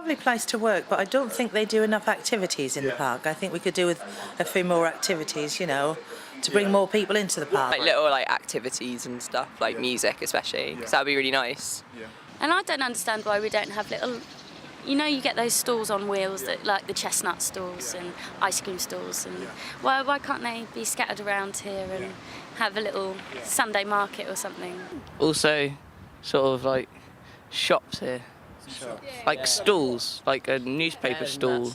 lovely place to work, but I don't think they do enough activities in the park. I think we could do with a few more activities, you know, to bring more people into the park. Like little activities and stuff, like music especially, because that would be really nice. Yeah. And I don't understand why we don't have little, you know, you get those stalls on wheels, that like the chestnut stalls and ice cream stalls, and why can't they be scattered around here and have a little Sunday market or something? Also, sort of like shops here, like stalls, like a newspaper stall.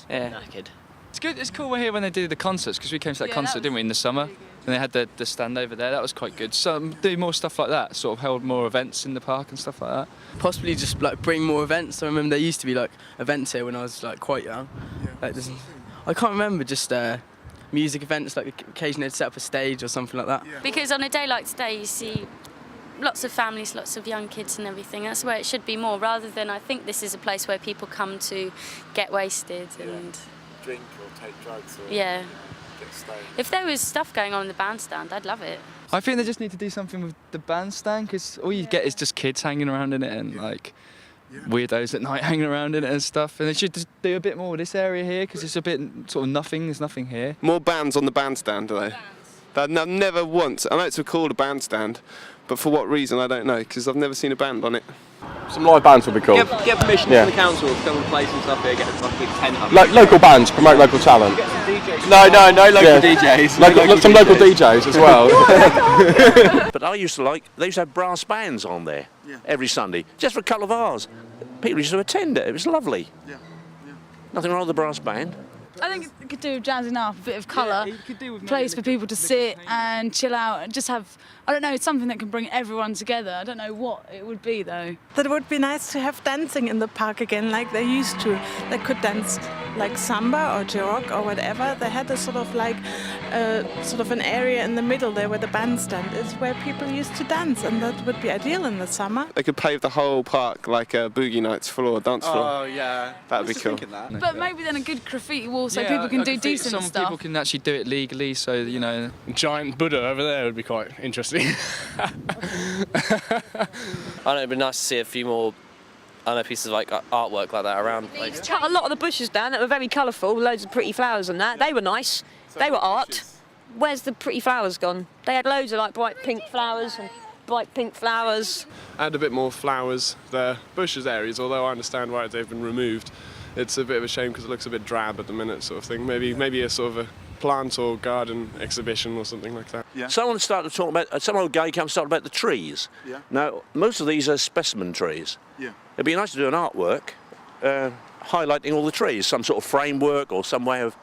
Knackered. It's good. It's cool we're here when they do the concerts, because we came to that concert, didn't we, in the summer? And they had the stand over there. That was quite good. So do more stuff like that. Sort of held more events in the park and stuff like that. Possibly just bring more events. I remember there used to be events here when I was quite young. I can't remember, just music events, occasionally they'd set up a stage or something like that. Because on a day like today, you see lots of families, lots of young kids and everything. That's where it should be more, rather than, I think this is a place where people come to get wasted and drink or take drugs or get stoned. If there was stuff going on in the bandstand, I'd love it. I think they just need to do something with the bandstand, because all you get is just kids hanging around in it and weirdos at night hanging around in it and stuff. And they should just do a bit more with this area here, because it's a bit sort of nothing. There's nothing here. More bands on the bandstand, do they? I've never once. I know it's called a bandstand, but for what reason I don't know, because I've never seen a band on it. Some live bands would be cool. Get permission from the council to come and play some stuff here, get a big tent up. Local bands, promote local talent. No local DJs. Some local DJs as well. But they used to have brass bands on there every Sunday, just for a couple of hours. People used to attend it. It was lovely. Nothing wrong with the brass band. I think it could do jazzing up, a bit of colour, place for people to sit and chill out and just have, I don't know, something that can bring everyone together. I don't know what it would be though. That would be nice to have dancing in the park again like they used to. They could dance like samba or jog or whatever. They had a sort of an area in the middle there where the bandstand is, where people used to dance, and that would be ideal in the summer. They could pave the whole park like a Boogie Nights floor, dance floor. Oh yeah, that'd be cool. But maybe then a good graffiti wall so people can do decent some stuff. Some people can actually do it legally, so you know. Giant Buddha over there would be quite interesting. I know it'd be nice to see a few more pieces of artwork like that around. Cut a lot of the bushes down that were very colourful, loads of pretty flowers and that. They were nice. They were art. Where's the pretty flowers gone? They had loads of bright pink flowers and bright pink flowers. Add a bit more flowers there. Bushes areas, although I understand why they've been removed. It's a bit of a shame because it looks a bit drab at the minute, sort of thing. Maybe a sort of a plant or garden exhibition or something like that. Someone started to talk about, some old guy came and started about the trees. Now, most of these are specimen trees. It'd be nice to do an artwork highlighting all the trees, some sort of framework or some way of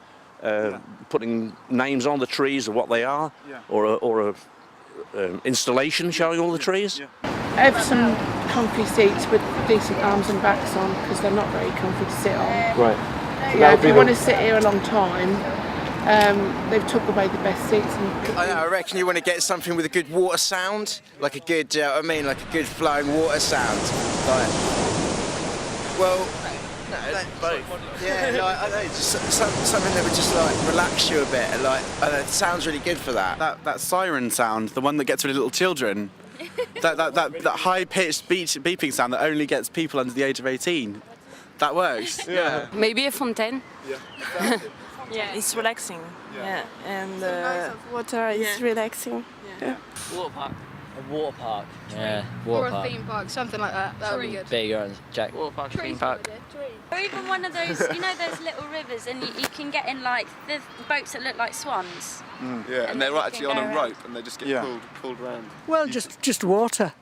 putting names on the trees of what they are, or a installation showing all the trees. Have some comfy seats with decent arms and backs on, because they're not very comfy to sit on. Right. So if you want to sit here a long time, they've took away the best seats. I reckon you want to get something with a good water sound, like a good, like a good flowing water sound. Both. Yeah, I know, just something that would just relax you a bit. It sounds really good for that. That siren sound, the one that gets rid of little children. that high-pitched beeping sound that only gets people under the age of 18. That works. Maybe a fontaine. It's relaxing. And nice water is relaxing. Water park. A water park. Yeah, or a theme park, something like that. That would be good. Bigger and Jack. Water park, theme park. Or even one of those, you know, those little rivers, and you can get in the boats that look like swans. And they're actually on a rope, and they just get pulled around. Well, just water.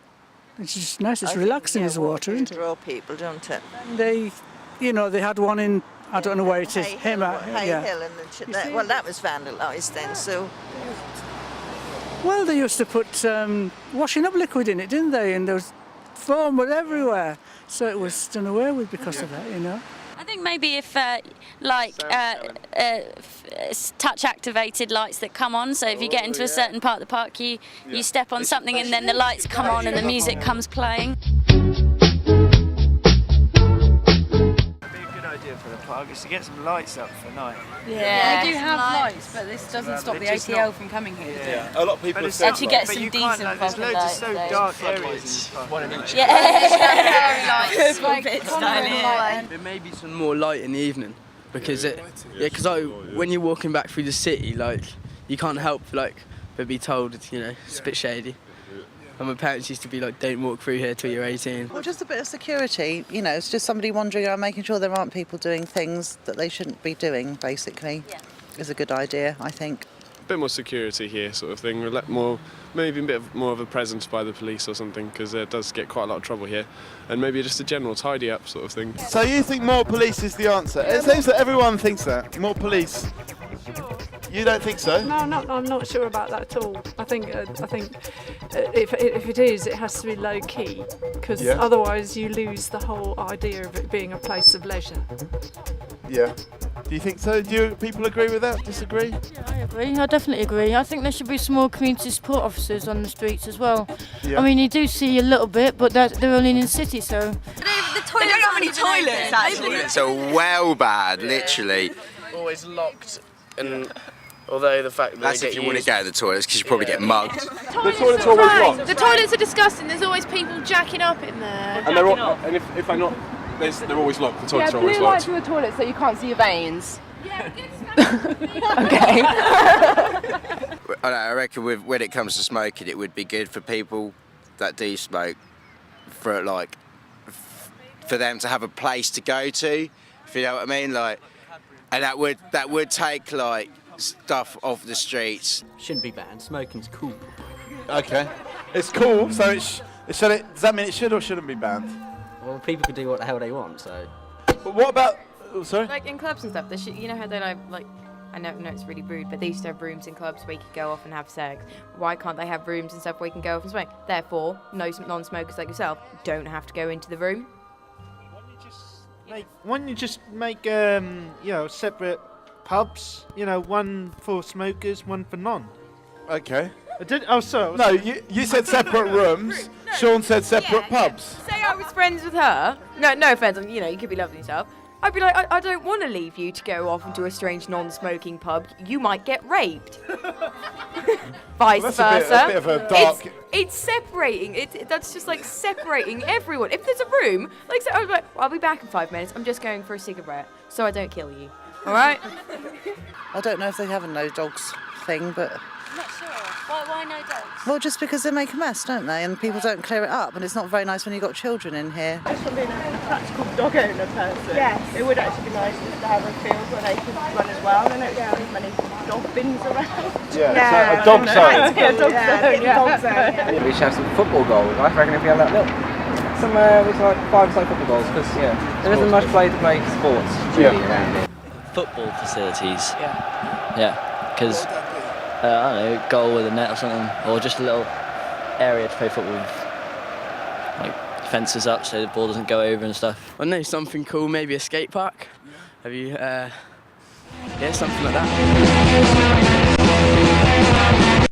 It's just nice. It's relaxing as water, isn't it? Draw people, don't it? They had one in. I don't know where it is. Helen well, that was vandalised then, so. Well, they used to put washing up liquid in it, didn't they? And there was foam everywhere, so it was done away with because of that, you know. I think maybe if touch-activated lights that come on, so if you get into a certain part of the park, you step on something and then the lights come on and the music comes playing. It'd be a good idea for the park. park is to get some lights up for night. Yeah, they do have lights, but this doesn't stop the ATL from coming here. Yeah. A lot of people have said actually get but some you can't, decent there's fucking loads of lights, so though. dark areas in the park. It's like lights. There may be some more light in the evening because when you're walking back through the city, like you can't help but be told it's a bit shady. And my parents used to be like, don't walk through here till you're 18. Well, just a bit of security, it's just somebody wandering around making sure there aren't people doing things that they shouldn't be doing, basically, is a good idea, I think. A bit more security here, sort of thing. Maybe a bit more of a presence by the police or something, because there does get quite a lot of trouble here. And maybe just a general tidy up sort of thing. So you think more police is the answer? It seems that everyone thinks that. More police. You don't think so? No, I'm not sure about that at all. I think if it is, it has to be low key, because otherwise you lose the whole idea of it being a place of leisure. Yeah. Do you think so? Do people agree with that? Disagree? Yeah, I agree. I definitely agree. I think there should be some more community support officers on the streets as well. Yeah. I mean, you do see a little bit, but they're only in the city, so. They don't have any toilets, actually. Toilets are well bad, literally. Always locked, and although the fact that That's if you want to go to the toilets, because you probably get mugged. The toilets are always locked. The toilets are disgusting. There's always people jacking up in there. And if they're not, they're always locked. The toilets are always locked. through the toilet so you can't see your veins. Okay. I reckon when it comes to smoking, it would be good for people that do smoke, for them to have a place to go to, if you know what I mean, and that would take stuff off the streets. Shouldn't be banned. Smoking's cool. Okay. It's cool, so does that mean it should or shouldn't be banned? Well, people can do what the hell they want, so. But what about? Oh, sorry. Like in clubs and stuff, you know how they I know it's really rude, but they used to have rooms in clubs where you could go off and have sex. Why can't they have rooms and stuff where you can go off and smoke? Therefore, no non-smokers like yourself don't have to go into the room. Why don't you just make separate pubs? One for smokers, one for non. Okay. Sorry. No, you said separate rooms. Sean said separate pubs. Say I was friends with her. No offence. You could be loving yourself. I'd be like, I don't want to leave you to go off into a strange non-smoking pub. You might get raped. Vice versa. A bit of a dark. It's separating. That's just like separating everyone. If there's a room, so I was like, I'll be back in 5 minutes. I'm just going for a cigarette, so I don't kill you. All right? I don't know if they have a no dogs thing, but. I'm not sure. Why no dogs? Well, just because they make a mess, don't they? And people don't clear it up, and it's not very nice when you've got children in here. Just from being a practical dog owner person, yes, it would actually be nice just to have a field where they could run as well. I know there's many dog bins around. Yeah, so a dog zone. Dog zone. We should have some football goals. I reckon if we had that little. Somewhere with 5-side football goals, because there isn't much play to play sports really around here. Football facilities. Yeah, because I don't know, goal with a net or something, or just a little area to play football with, fences up so the ball doesn't go over and stuff. I know something cool, maybe a skate park. Have you? Something like that.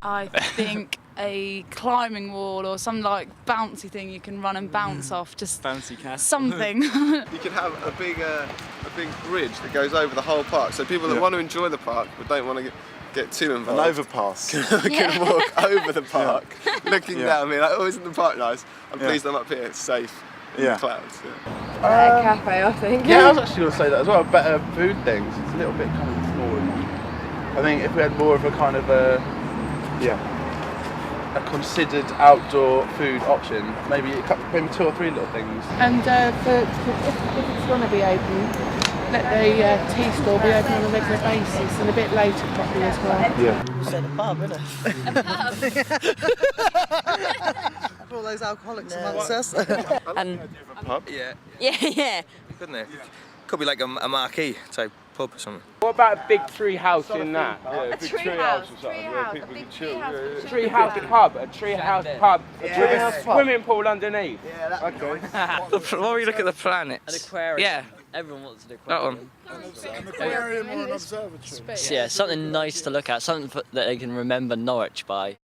I think a climbing wall or some bouncy thing you can run and bounce off. Just bouncy castle. Something. You could have a big bridge that goes over the whole park, so people that want to enjoy the park but don't want to get too involved. An overpass. can walk over the park, looking down, being like, oh, isn't the park nice? I'm pleased I'm up here, it's safe in the clouds. A cafe, I think. Yeah, I was actually going to say that as well. Better food things. It's a little bit kind of small. I think if we had more of a kind of a considered outdoor food option, maybe 2 or 3 little things. And if it's going to be open, let the tea store be open on a regular basis and a bit later probably as well. Yeah. You said a pub, innit? For all those alcoholics amongst us. And a pub? Yeah. Couldn't it? Could be like a marquee type pub or something. What about a big tree house in that? A tree house or something. A big tree house pub, a tree house pub, with a swimming pool underneath. Yeah, that'd be nice. While we look at the planet. An aquarium. Yeah. Everyone wants an aquarium. That one. An aquarium or an observatory. Yeah, something nice to look at, something that they can remember Norwich by.